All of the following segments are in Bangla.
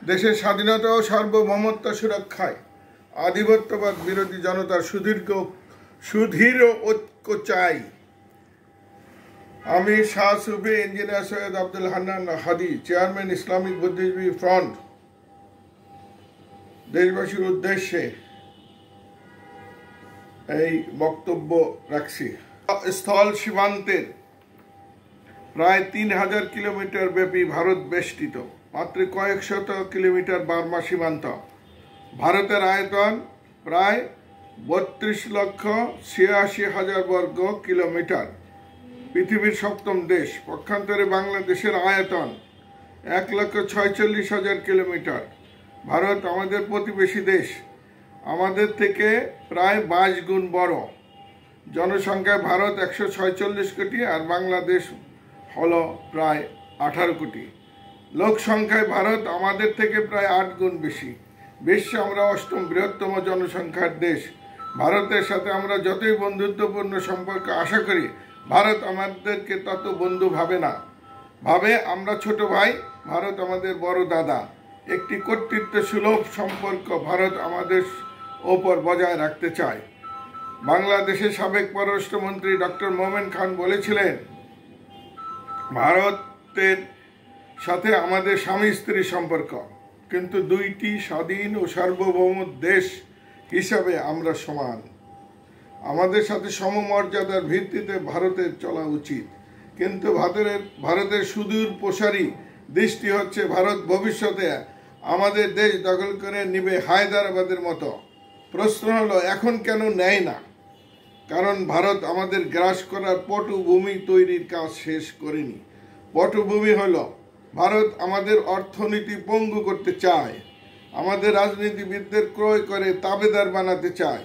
দেশের স্বাধীনতা ও সার্বভৌমত্ব সুরক্ষায় আধিপত্যবাদ বিরোধী জনতার সুদৃঢ় ঐক্য চাই। আমি শাহ সুফি ইঞ্জিনিয়ার সৈয়দ আব্দুল হান্নান হাদি, চেয়ারম্যান ইসলামিক বুদ্ধিজীবী ফ্রন্ট, দেশবাসীর উদ্দেশ্যে এই বক্তব্য রাখছি। স্থল সীমান্তের প্রায় ৩,০০০ কিলোমিটার ব্যাপী ভারত বেষ্টিত। মাত্র কয়েক শত কিলোমিটার বার্মা সীমান্ত। ভারতের আয়তন প্রায় ৩২,৮৬,০০০ বর্গ কিলোমিটার। পৃথিবীর ৭ম দেশ। পক্ষান্তরে বাংলাদেশের আয়তন ১,৪৬,০০০ কিলোমিটার। ভারত আমাদের প্রতিবেশী দেশ, আমাদের থেকে প্রায় ২২ গুণ বড়। জনসংখ্যায় ভারত ১৪৬ কোটি আর বাংলাদেশ হল প্রায় ১৮ কোটি। লোক সংখ্যায় ভারত আমাদের থেকে প্রায় ৮ গুণ বেশি। বিশ্বে আমরা ৮ম বৃহত্তম জনসংখ্যার দেশ। ভারতের সাথে আমরা যতই বন্ধুত্বপূর্ণ সম্পর্ক আশা করি, ভারত আমাদেরকে তত বন্ধু ভাবে না। ভাবে আমরা ছোট ভাই, ভারত আমাদের বড় দাদা। একটি কর্তৃত্ব সুলভ সম্পর্ক ভারত আমাদের ওপর বজায় রাখতে চায়। বাংলাদেশের সাবেক পররাষ্ট্রমন্ত্রী ডক্টর মোমেন খান বলেছিলেন, ভারতের সাথে আমাদের স্বামী স্ত্রী সম্পর্ক, কিন্তু দুইটি স্বাধীন ও সার্বভৌম দেশ হিসাবে আমরা সমান। আমাদের সাথে সমমর্যাদার ভিত্তিতে ভারতের চলা উচিত। কিন্তু ভারতের সুদূর প্রসারী দৃষ্টি হচ্ছে ভারত ভবিষ্যতে আমাদের দেশ দখল করে নিবে হায়দ্রাবাদের মতো। প্রশ্ন হলো, এখন কেন নেয় না? কারণ ভারত আমাদের গ্রাস করার পটভূমি তৈরির কাজ শেষ করেনি। পটভূমি হলো, ভারত আমাদের অর্থনীতি পঙ্গু করতে চায়, আমাদের রাজনীতিবিদদের ক্রয় করে তাবেদার বানাতে চায়,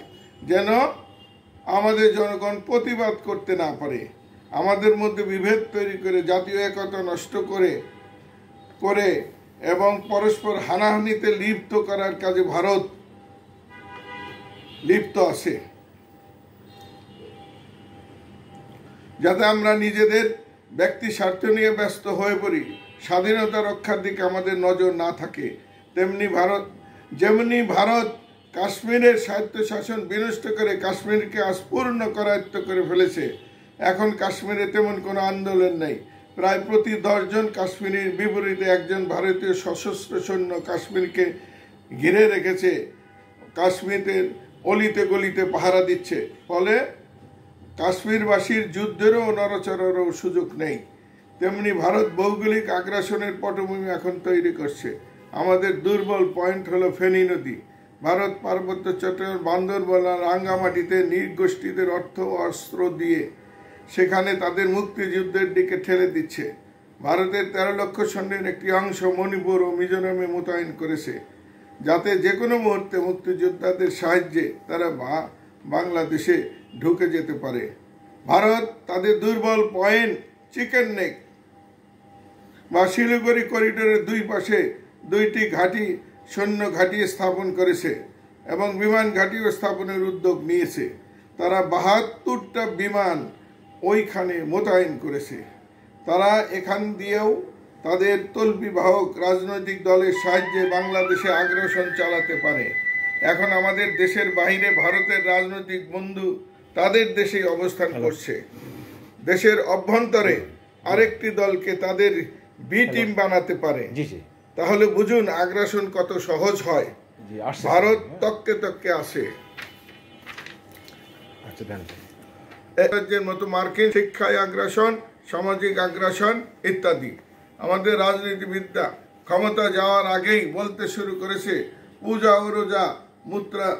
যেন আমাদের জনগণ প্রতিবাদ করতে না পারে। আমাদের মধ্যে বিভেদ তৈরি করে জাতীয় একতা নষ্ট করে এবং পরস্পর হানাহানিতে লিপ্ত করার কাজে ভারত লিপ্ত আছে। যাতে আমরা নিজেদের ব্যক্তি স্বার্থ নিয়ে ব্যস্ত হয়ে পড়ি, স্বাধীনতা রক্ষার দিকে আমাদের নজর না থাকে, যেমনি ভারত কাশ্মীরের স্বায়ত্তশাসন বিনষ্ট করে কাশ্মীরকে আজ পূর্ণ করায়ত্ত করে ফেলেছে। এখন কাশ্মীরে তেমন কোনো আন্দোলন নেই। প্রায় প্রতি ১০ জন কাশ্মীরের বিপরীতে একজন ভারতীয় সশস্ত্র সৈন্য কাশ্মীরকে ঘিরে রেখেছে, কাশ্মীরের অলিতে গলিতে পাহারা দিচ্ছে। ফলে কাশ্মীরবাসীর যুদ্ধেরও নড়াচড়ারও সুযোগ নেই। তেমনি ভারত ভৌগোলিক আগ্রাসনের পটভূমি এখন তৈরি করছে। আমাদের দুর্বল পয়েন্ট হলো ফেনী নদী। ভারত পার্বত্য চট্টগ্রাম, বান্দরবান, রাঙ্গামাটিতে নৃগোষ্ঠীদের অর্থ অস্ত্র দিয়ে সেখানে তাদের মুক্তিযুদ্ধের দিকে ঠেলে দিচ্ছে। ভারতের ১৩ লক্ষ সৈন্যের একটি অংশ মণিপুর ও মিজোরামে মোতায়েন করেছে, যাতে যে কোনো মুহূর্তে মুক্তিযোদ্ধাদের সাহায্যে তারা বাংলাদেশে ঢুকে যেতে পারে। ভারত তাদের দুর্বল পয়েন্ট চিকেন নেক বা শিলিগুড়ি করিডোরের দুই পাশে ২টি সৈন্য ঘাঁটি স্থাপন করেছে এবং বিমান ঘাঁটিও স্থাপনের উদ্যোগ নিয়েছে। তারা ৭২টা বিমান ওইখানে মোতায়েন করেছে। তারা এখান দিয়েও তাদের তল্পিবাহক রাজনৈতিক দলের সাহায্যে বাংলাদেশে আগ্রাসন চালাতে পারে। এখন আমাদের দেশের বাইরে ভারতের রাজনৈতিক বন্ধু তাদের দেশেই অবস্থান করছে। দেশের অভ্যন্তরে আরেকটি দলকে তাদের বি টিম বানাতে পারে। তাহলে বুঝুন আগ্রাসন কত সহজ হয়। ভারত তককে তককে আসে। রাজ্যের মতো মার্কিন শিক্ষায় আগ্রাসন, সামাজিক আগ্রাসন ইত্যাদি। আমাদের রাজনীতিবিদরা ক্ষমতা যাওয়ার আগেই বলতে শুরু করেছে, পূজা ও রোজা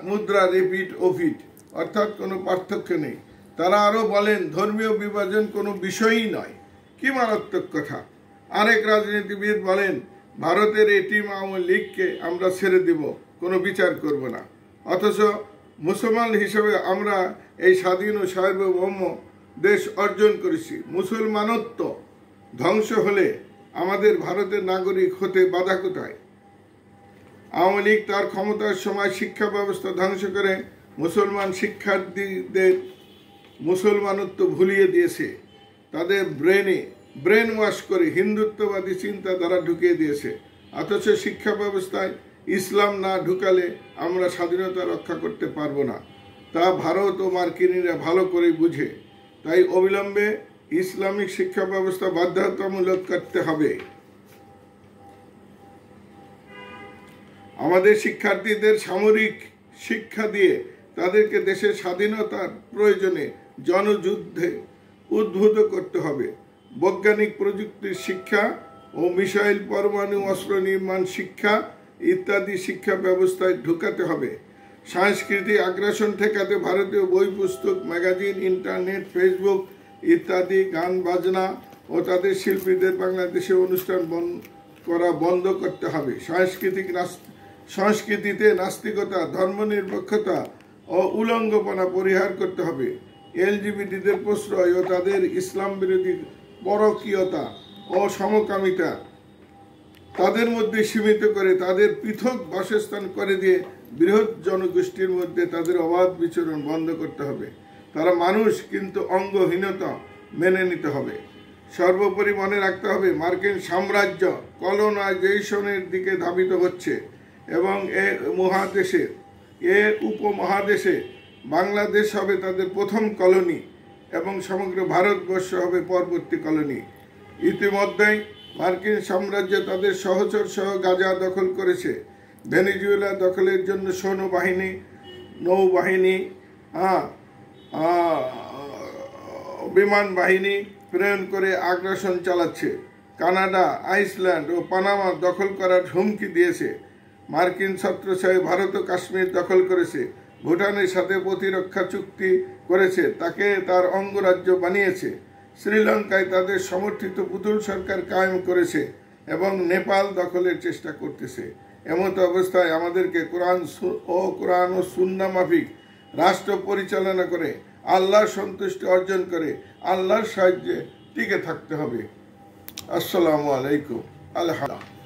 মুদ্রা রিপিট ওফিট, অর্থাৎ কোনো পার্থক্য নেই। তারা আরো বলেন, ধর্মীয় বিভাজন কোনো বিষয়ই নয়। কি মারাত্মক কথা! আরেক রাজনীতিবিদ বলেন, ভারতের এই টিম আওয়ামী লীগকে আমরা ছেড়ে দিব, কোনো বিচার করব না। অথচ মুসলমান হিসেবে আমরা এই স্বাধীন ও সার্বভৌম দেশ অর্জন করেছি। মুসলমানত্ব ধ্বংস হলে আমাদের ভারতের নাগরিক হতে বাধা কোথায়? আওয়ামী লীগ তার ক্ষমতার সময় শিক্ষা ব্যবস্থা ধ্বংস করে মুসলমান শিক্ষার্থীদের মুসলমানত্ব ভুলিয়ে দিয়েছে। তাদের ব্রেন ওয়াশ করে হিন্দুত্ববাদী চিন্তাধারা ঢুকিয়ে দিয়েছে। অথচ শিক্ষা ব্যবস্থায় ইসলাম না ঢুকালে আমরা স্বাধীনতা রক্ষা করতে পারবো না, তা ভারত ও মার্কিনীরা ভালো করেই বুঝে। তাই অবিলম্বে ইসলামিক শিক্ষা ব্যবস্থা বাধ্যতামূলক করতে হবে। আমাদের শিক্ষার্থীদের সামরিক শিক্ষা দিয়ে তাদেরকে দেশের স্বাধীনতার প্রয়োজনে জনযুদ্ধে উদ্বুদ্ধ করতে হবে। বৈজ্ঞানিক প্রযুক্তির শিক্ষা ও মিসাইল, পরমাণু অস্ত্র নির্মাণ শিক্ষা ইত্যাদি শিক্ষা ব্যবস্থায় ঢুকাতে হবে। সাংস্কৃতিক আগ্রাসন ঠেকাতে ভারতীয় বই, পুস্তক, ম্যাগাজিন, ইন্টারনেট, ফেসবুক ইত্যাদি গান বাজনা ও তাদের শিল্পীদের বাংলাদেশে অনুষ্ঠান করা বন্ধ করতে হবে। সংস্কৃতিতে নাস্তিকতা, ধর্মনিরপেক্ষতা ও উলঙ্গপনা পরিহার করতে হবে। এলজিবিটিদের প্রশ্রয় ও তাদের ইসলাম বিরোধী পরকীয়তা ও সমকামিতা তাদের মধ্যে সীমিত করে তাদের পৃথক বাসস্থান করে দিয়ে বৃহৎ জনগোষ্ঠীর মধ্যে তাদের অবাধ বিচরণ বন্ধ করতে হবে। তারা মানুষ, কিন্তু অঙ্গহীনতা মেনে নিতে হবে। সর্বোপরি মনে রাখতে হবে, মার্কিন সাম্রাজ্য কলোনাইজেশনের দিকে ধাবিত হচ্ছে এবং উপমহাদেশে বাংলাদেশ হবে তাদের প্রথম কলোনি এবং সমগ্র ভারতবর্ষ হবে পরবর্তী কলোনি। ইতিমধ্যেই মার্কিন সাম্রাজ্য তাদের সহচর সহ গাজা দখল করেছে। ভেনেজুয়েলা দখলের জন্য সৈন্যবাহিনী, নৌবাহিনী, বিমান বাহিনী প্রেরণ করে আগ্রাসন চালাচ্ছে। কানাডা, আইসল্যান্ড ও পানামা দখল করার হুমকি দিয়েছে। মার্কিন ছত্রছায়ায় ভারত ও কাশ্মীর দখল করেছে। ভুটানের সাথে প্রতিরক্ষা চুক্তি করেছে, তাকে তার অঙ্গরাজ্য বানিয়েছে। শ্রীলঙ্কায় তাদের সমর্থিত পুতুল সরকার কায়েম করেছে এবং নেপাল দখলের চেষ্টা করতেছে। এমত অবস্থায় আমাদেরকে কোরআন ও সুন্নাহ মাফিক রাষ্ট্র পরিচালনা করে আল্লাহর সন্তুষ্টি অর্জন করে আল্লাহর সাহায্যে টিকে থাকতে হবে। আসসালামু আলাইকুম। আলহামদুলিল্লাহ।